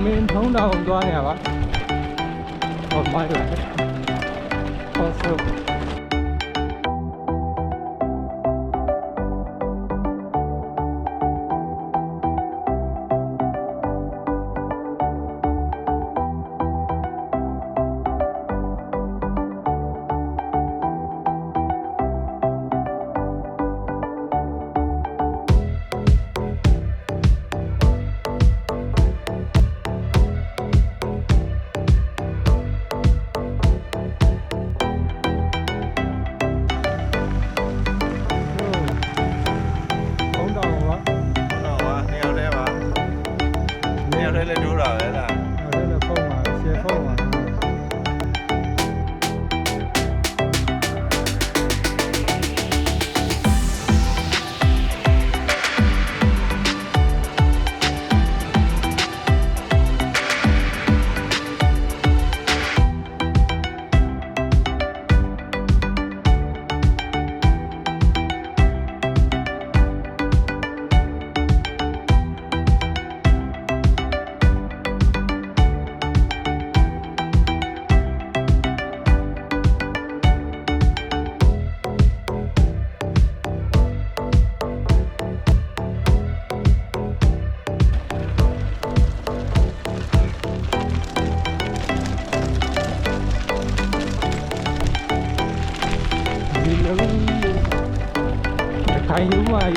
mình thông đầu qua nè bác còn mai lại con sâu hay đúng rồi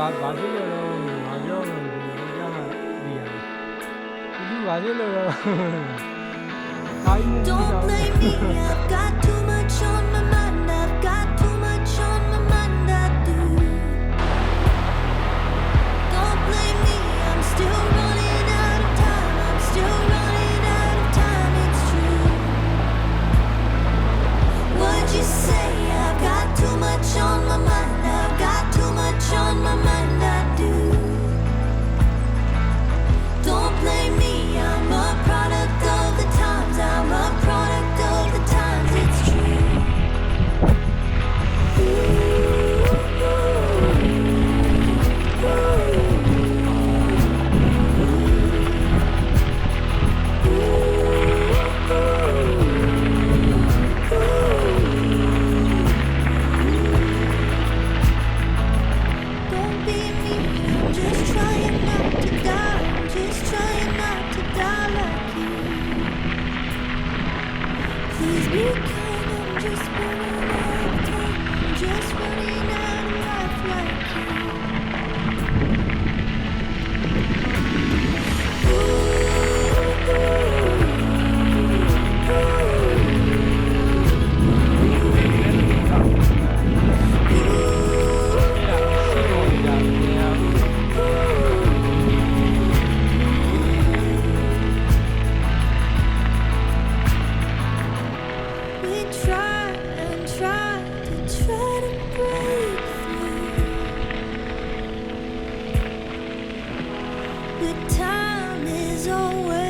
ဘာဖြစ်လို့လဲငါပြောလို့ဒီကြောင့်ဒီရဒီဘာဖြစ်လို့လဲခိုင်းနေ Don't blame me, I've got too much on my mind. I've got too much on my mind. I do. Don't blame me, I'm still running out of time. I'm still running out of time. It's true. What'd you say? I've got too much on my mind. I've got too much on my mind. I do. Don't blame me, I'm a product of the times. I'm a product of the times. It's true. Don't be mean, I'm just trying not to die. I'm just trying not to die like you. Please be kind, I'm just running out of time. I'm just running out of life like we try and try to break through, but time is always